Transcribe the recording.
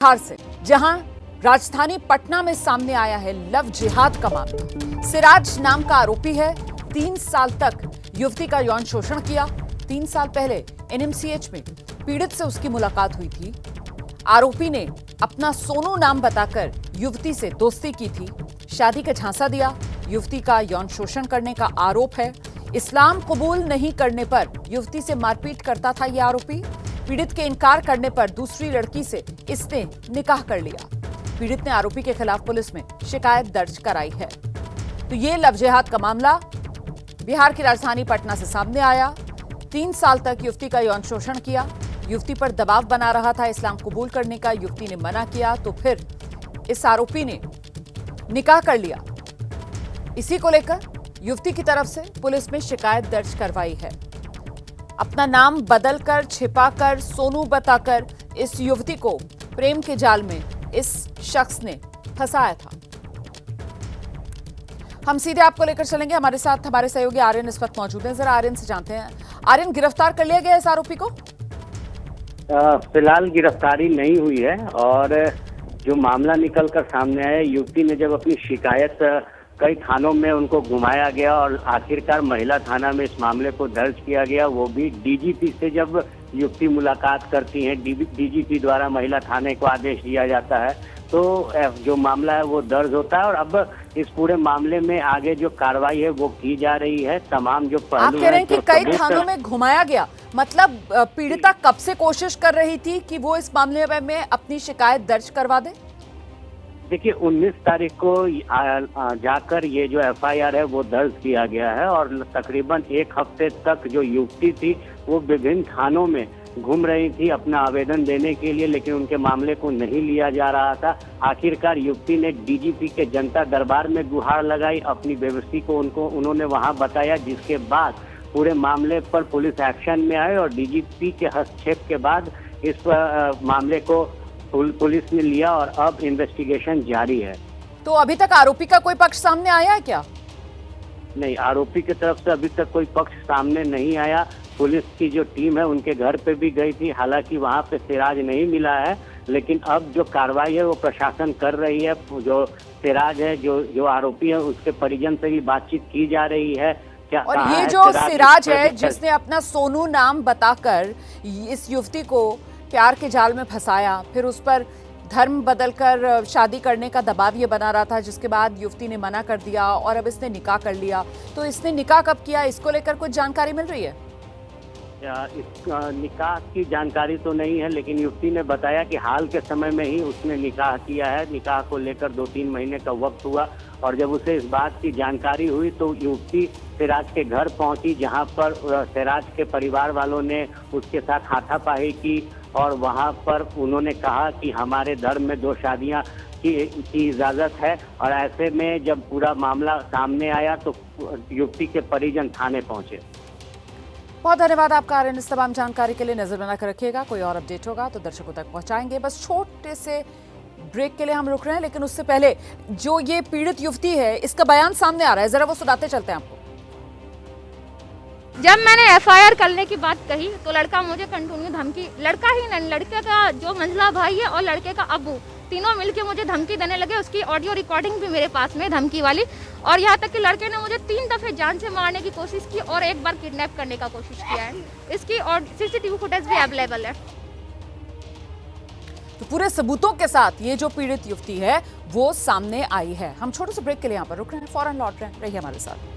बिहार से, जहां राजधानी पटना में सामने आया है लव जिहाद का मामला। सिराज नाम का आरोपी है। 3 साल तक युवती का यौन शोषण किया। 3 साल पहले एनएमसीएच में पीड़ित से उसकी मुलाकात हुई थी। आरोपी ने अपना सोनू नाम बताकर युवती से दोस्ती की थी, शादी का झांसा दिया। युवती का यौन शोषण करने का आरोप है। इस्लाम कबूल नहीं करने पर युवती से मारपीट करता था यह आरोपी। पीड़ित के इनकार करने पर दूसरी लड़की से इसने निकाह कर लिया। पीड़ित ने आरोपी के खिलाफ पुलिस में शिकायत दर्ज कराई है। तो ये लव जिहाद का मामला बिहार की राजधानी पटना से सामने आया। 3 साल तक युवती का यौन शोषण किया। युवती पर दबाव बना रहा था इस्लाम कबूल करने का। युवती ने मना किया तो फिर इस आरोपी ने निकाह कर लिया। इसी को लेकर युवती की तरफ से पुलिस में शिकायत दर्ज करवाई है। अपना नाम बदलकर, छिपाकर, सोनू बताकर इस युवती को प्रेम के जाल में इस शख्स ने फंसाया था। हम सीधे आपको लेकर चलेंगे। हमारे साथ हमारे सहयोगी आर्यन इस वक्त मौजूद हैं। जरा आर्यन से जानते हैं, आर्यन, गिरफ्तार कर लिया गया इस आरोपी को? फिलहाल गिरफ्तारी नहीं हुई है और जो मामला निकल कर सामने आया, युवती ने जब अपनी शिकायत कई थानों में उनको घुमाया गया और आखिरकार महिला थाना में इस मामले को दर्ज किया गया। वो भी डीजीपी से जब युवती मुलाकात करती हैं, डीजीपी द्वारा महिला थाने को आदेश दिया जाता है, तो जो मामला है वो दर्ज होता है। और अब इस पूरे मामले में आगे जो कार्रवाई है वो की जा रही है। तमाम जो पहलू आप कह रहे हैं कि कई थानों में घुमाया गया, मतलब पीड़िता कब से कोशिश कर रही थी कि वो इस मामले में अपनी शिकायत दर्ज करवा दे? देखिए, 19 तारीख को जाकर ये जो एफआईआर है वो दर्ज किया गया है और तकरीबन 1 हफ्ते तक जो युवती थी वो विभिन्न थानों में घूम रही थी अपना आवेदन देने के लिए, लेकिन उनके मामले को नहीं लिया जा रहा था। आखिरकार युवती ने डीजीपी के जनता दरबार में गुहार लगाई, अपनी बेबसी को उन्होंने वहां बताया, जिसके बाद पूरे मामले पर पुलिस एक्शन में आई और डीजीपी के हस्तक्षेप के बाद इस मामले को पुलिस ने लिया और अब इन्वेस्टिगेशन जारी है। तो अभी तक आरोपी का कोई पक्ष सामने आया है क्या? नहीं, आरोपी की तरफ से अभी तक कोई पक्ष सामने नहीं आया। पुलिस की जो टीम है उनके घर पे भी गई थी, हालांकि वहां पे सिराज नहीं मिला है, लेकिन अब जो कार्रवाई है वो प्रशासन कर रही है। जो सिराज है, जो आरोपी है, उसके परिजन से भी बातचीत की जा रही है। क्या और ये जो सिराज है जिसने अपना सोनू नाम बताकर इस युवती को प्यार के जाल में फंसाया, फिर उस पर धर्म बदलकर शादी करने का दबाव ये बना रहा था, जिसके बाद युवती ने मना कर दिया और अब इसने निकाह कर लिया। तो इसने निकाह कब किया, इसको लेकर कुछ जानकारी मिल रही है? इस निकाह की जानकारी तो नहीं है, लेकिन युवती ने बताया कि हाल के समय में ही उसने निकाह किया है। निकाह को लेकर 2-3 महीने का वक्त हुआ और जब उसे इस बात की जानकारी हुई तो युवती सिराज के घर पहुंची, जहां पर सिराज के परिवार वालों ने उसके साथ हाथापाई की और वहां पर उन्होंने कहा कि हमारे धर्म में 2 शादियां की इजाजत है। और ऐसे में जब पूरा मामला सामने आया तो युवती के परिजन थाने पहुंचे। बहुत धन्यवाद आपका आर्यन, इस तमाम जानकारी के लिए। नजर बनाकर रखिएगा, कोई और अपडेट होगा तो दर्शकों तक पहुंचाएंगे। बस छोटे से ब्रेक के लिए हम रुक रहे हैं, लेकिन उससे पहले जो ये पीड़ित युवती है इसका बयान सामने आ रहा है, जरा वो सुनाते चलते हैं आपको। जब मैंने एफआईआर करने की बात कही तो लड़का मुझे कंटिन्यू धमकी, लड़का ही नहीं, लड़के का जो मंझला भाई है और लड़के का अब्बू, तीनों मिलके मुझे धमकी देने लगे। उसकी ऑडियो रिकॉर्डिंग भी मेरे पास में, धमकी वाली। और यहाँ तक कि लड़के ने मुझे 3 दफे जान से मारने की कोशिश की और 1 बार किडनैप करने का कोशिश किया है। इसकी और सीसीटीवी फुटेज भी अवेलेबल है। तो पूरे सबूतों के साथ ये जो पीड़ित युवती है वो सामने आई है। हम छोटे से ब्रेक के लिए यहाँ पर रुक रहे हैं, फौरन लौट रहे हैं, रहिए हमारे साथ।